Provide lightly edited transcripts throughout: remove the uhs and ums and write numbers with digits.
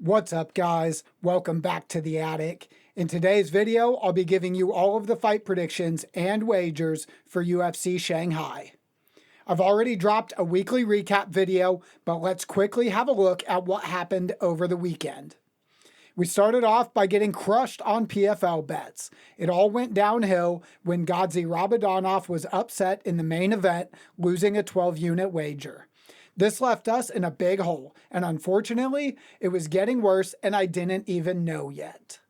What's up, guys? Welcome back to the attic. In today's video, I'll be giving you all of the fight predictions and wagers for UFC Shanghai. I've already dropped a weekly recap video, but let's quickly have a look at what happened over the weekend. We started off by getting crushed on PFL bets. It all went downhill when Godzi Rabadanov was upset in the main event, losing a 12-unit wager. This left us in a big hole, and unfortunately, it was getting worse and I didn't even know yet.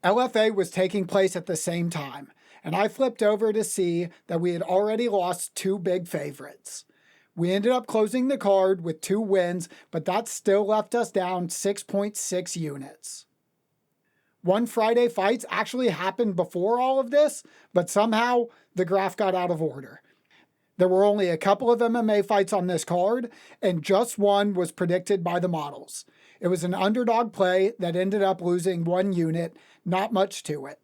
LFA was taking place at the same time, and I flipped over to see that we had already lost two big favorites. We ended up closing the card with 2 wins, but that still left us down 6.6 units. One Friday fights actually happened before all of this, but somehow the graph got out of order. There were only a couple of MMA fights on this card, and just one was predicted by the models. It was an underdog play that ended up losing 1 unit, not much to it.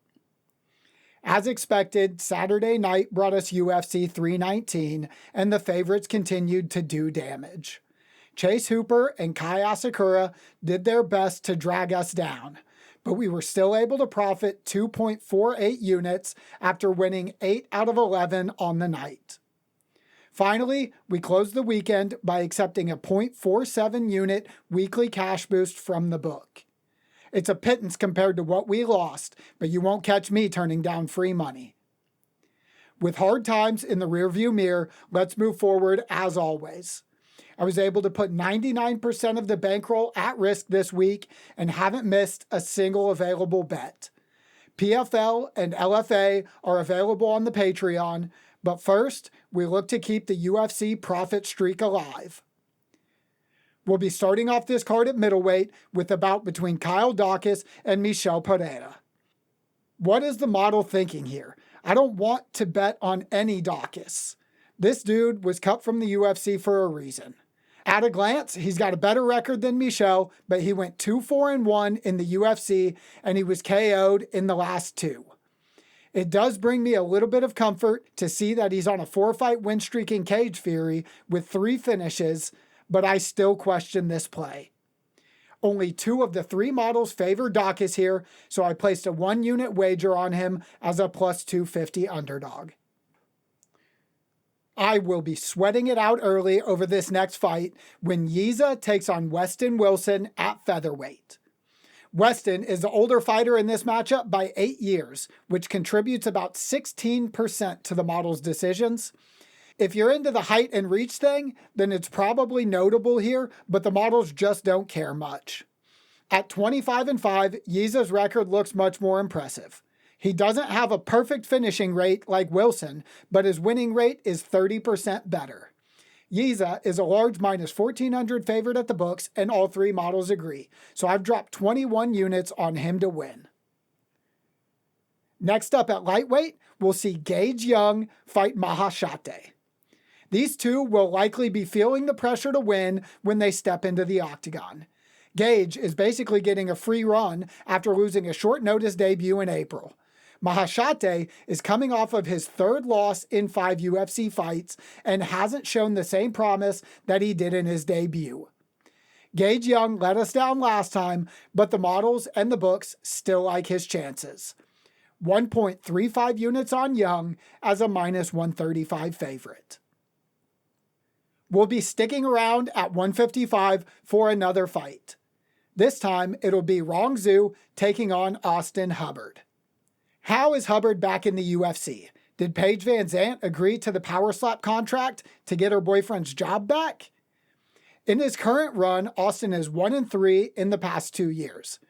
As expected, Saturday night brought us UFC 319, and the favorites continued to do damage. Chase Hooper and Kai Asakura did their best to drag us down, but we were still able to profit 2.48 units after winning 8 out of 11 on the night. Finally, we closed the weekend by accepting a 0.47 unit weekly cash boost from the book. It's a pittance compared to what we lost, but you won't catch me turning down free money. With hard times in the rearview mirror, let's move forward as always. I was able to put 99% of the bankroll at risk this week and haven't missed a single available bet. PFL and LFA are available on the Patreon, but first, we look to keep the UFC profit streak alive. We'll be starting off this card at middleweight with a bout between Kyle Daukaus and Michel Pereira. What is the model thinking here? I don't want to bet on any Daukaus. This dude was cut from the UFC for a reason. At a glance, he's got a better record than Michel, but he went 2-4-1 in the UFC and he was KO'd in the last 2. It does bring me a little bit of comfort to see that he's on a 4-fight win streak in Cage Fury with 3 finishes, but I still question this play. Only 2 of the 3 models favor Daukaus here, so I placed a 1-unit wager on him as a plus 250 underdog. I will be sweating it out early over this next fight when Yiza takes on Weston Wilson at featherweight. Weston is the older fighter in this matchup by 8 years, which contributes about 16% to the model's decisions. If you're into the height and reach thing, then it's probably notable here, but the models just don't care much. At 25-5, Yiza's record looks much more impressive. He doesn't have a perfect finishing rate like Wilson, but his winning rate is 30% better. Yiza is a large minus 1,400 favorite at the books, and all 3 models agree, so I've dropped 21 units on him to win. Next up at lightweight, we'll see Gage Young fight Mahashate. These two will likely be feeling the pressure to win when they step into the octagon. Gage is basically getting a free run after losing a short notice debut in April. Mahashate is coming off of his 3rd loss in 5 UFC fights and hasn't shown the same promise that he did in his debut. Gage Young let us down last time, but the models and the books still like his chances. 1.35 units on Young as a minus 135 favorite. We'll be sticking around at 155 for another fight. This time, it'll be Rong Zhu taking on Austin Hubbard. How is Hubbard back in the UFC? Did Paige Van Zandt agree to the power slap contract to get her boyfriend's job back? In his current run, Austin is 1-3 in the past 2 years.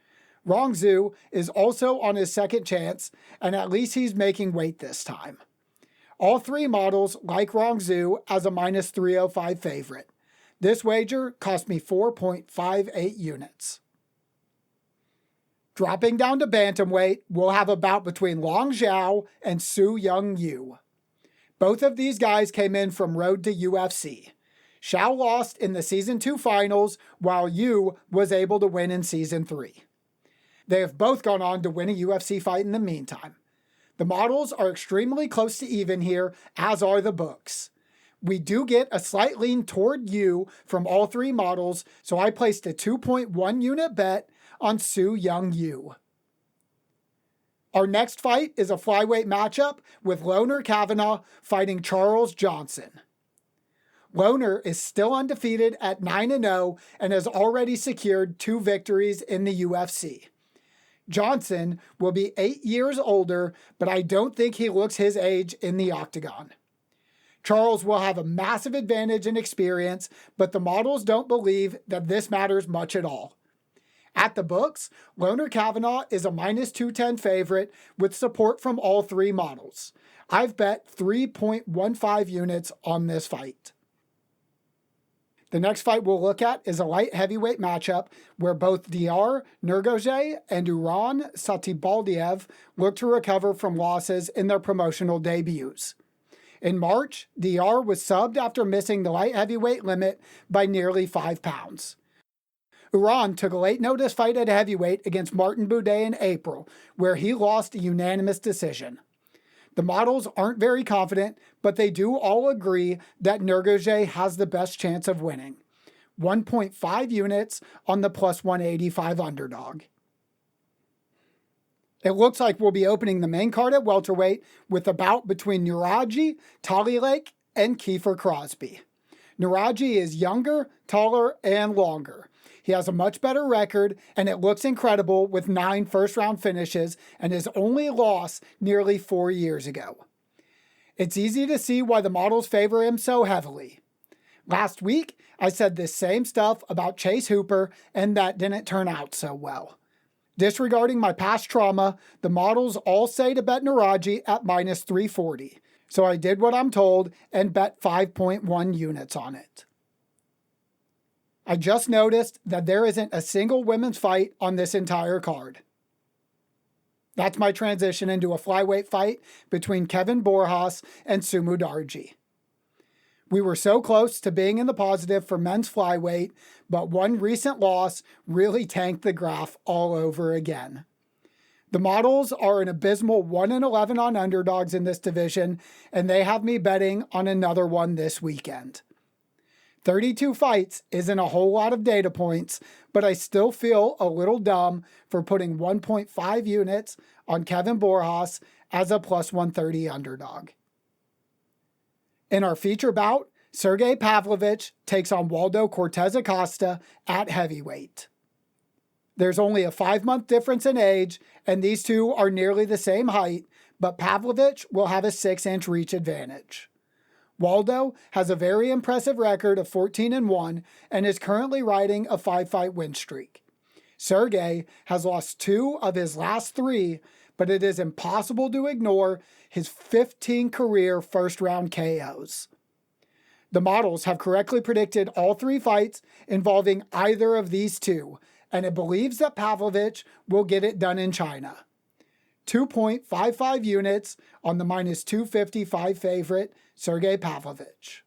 Rong Zhu is also on his second chance, and at least he's making weight this time. All 3 models like Rong Zhu as a minus 305 favorite. This wager cost me 4.58 units. Dropping down to bantamweight, we'll have a bout between Long Zhao and Su Young Yu. Both of these guys came in from Road to UFC. Zhao lost in the Season 2 finals, while Yu was able to win in Season 3. They have both gone on to win a UFC fight in the meantime. The models are extremely close to even here, as are the books. We do get a slight lean toward Yu from all three models, so I placed a 2.1 unit bet on Su Young Yu. Our next fight is a flyweight matchup with Loner Kavanagh fighting Charles Johnson. Loner is still undefeated at 9-0 and has already secured 2 victories in the UFC. Johnson will be 8 years older, but I don't think he looks his age in the octagon. Charles will have a massive advantage in experience, but the models don't believe that this matters much at all. At the books, Loner Kavanagh is a -210 favorite with support from all three models. I've bet 3.15 units on this fight. The next fight we'll look at is a light heavyweight matchup where both Dr. Nurgoje and Uran Satibaldiev look to recover from losses in their promotional debuts. In March, Dr. was subbed after missing the light heavyweight limit by nearly 5 pounds. Uran took a late notice fight at heavyweight against Martin Boudet in April, where he lost a unanimous decision. The models aren't very confident, but they do all agree that Nurgoje has the best chance of winning. 1.5 units on the +185 underdog. It looks like we'll be opening the main card at welterweight with a bout between Nuraji, Talilake, and Kiefer Crosby. Nuraji is younger, taller, and longer. He has a much better record, and it looks incredible with 9 first-round finishes and his only loss nearly 4 years ago. It's easy to see why the models favor him so heavily. Last week, I said this same stuff about Chase Hooper, and that didn't turn out so well. Disregarding my past trauma, the models all say to bet Nuraji at -340, so I did what I'm told and bet 5.1 units on it. I just noticed that there isn't a single women's fight on this entire card. That's my transition into a flyweight fight between Kevin Borjas and Sumu Darji. We were so close to being in the positive for men's flyweight, but one recent loss really tanked the graph all over again. The models are an abysmal 1-11 on underdogs in this division, and they have me betting on another one this weekend. 32 fights isn't a whole lot of data points, but I still feel a little dumb for putting 1.5 units on Kevin Borjas as a +130 underdog. In our feature bout, Sergey Pavlovich takes on Waldo Cortez Acosta at heavyweight. There's only a 5-month difference in age, and these two are nearly the same height, but Pavlovich will have a 6-inch reach advantage. Waldo has a very impressive record of 14-1 and is currently riding a 5-fight win streak. Sergey has lost 2 of his last 3, but it is impossible to ignore his 15 career first-round KOs. The models have correctly predicted all 3 fights involving either of these two, and it believes that Pavlovich will get it done in China. 2.55 units on the -255 favorite, Sergey Pavlovich.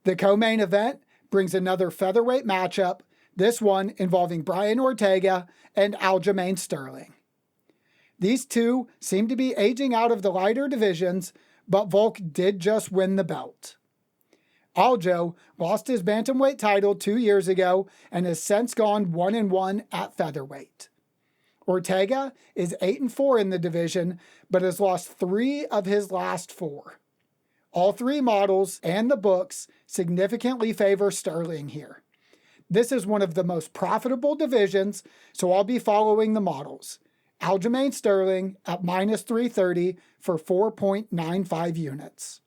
The co-main event brings another featherweight matchup, this one involving Brian Ortega and Aljamain Sterling. These two seem to be aging out of the lighter divisions, but Volk did just win the belt. Aljo lost his bantamweight title 2 years ago and has since gone 1-1 at featherweight. Ortega is 8-4 in the division, but has lost 3 of his last 4. All 3 models and the books significantly favor Sterling here. This is one of the most profitable divisions, so I'll be following the models. Aljamain Sterling at -330 for 4.95 units.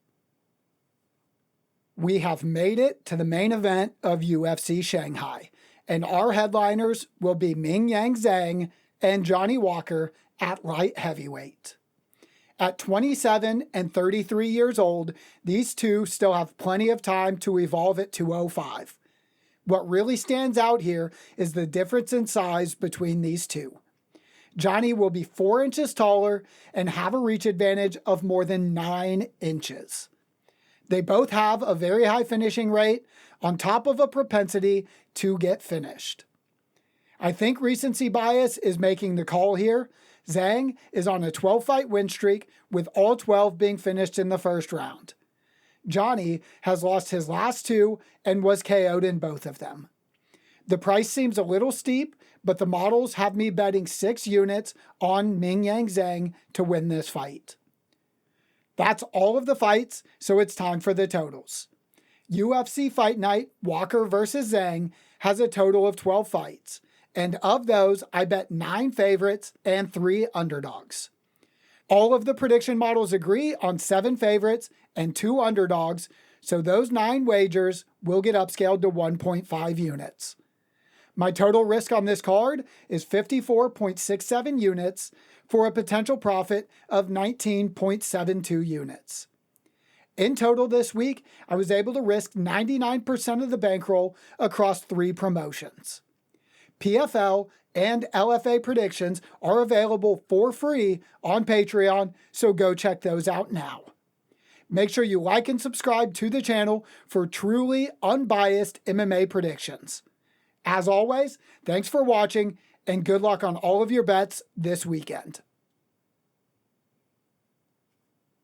We have made it to the main event of UFC Shanghai, and our headliners will be Ming Yang Zhang and Johnny Walker at light heavyweight. At 27 and 33 years old, these two still have plenty of time to evolve at 205. What really stands out here is the difference in size between these two. Johnny will be 4 inches taller and have a reach advantage of more than 9 inches. They both have a very high finishing rate on top of a propensity to get finished. I think recency bias is making the call here. Zhang is on a 12-fight win streak with all 12 being finished in the first round. Johnny has lost his last two and was KO'd in both of them. The price seems a little steep, but the models have me betting 6 units on Ming Yang Zhang to win this fight. That's all of the fights, so it's time for the totals. UFC Fight Night, Walker vs. Zhang, has a total of 12 fights, and of those, I bet 9 favorites and 3 underdogs. All of the prediction models agree on 7 favorites and 2 underdogs, so those 9 wagers will get upscaled to 1.5 units. My total risk on this card is 54.67 units for a potential profit of 19.72 units. In total this week, I was able to risk 99% of the bankroll across 3 promotions. PFL and LFA predictions are available for free on Patreon, so go check those out now. Make sure you like and subscribe to the channel for truly unbiased MMA predictions. As always, thanks for watching and good luck on all of your bets this weekend.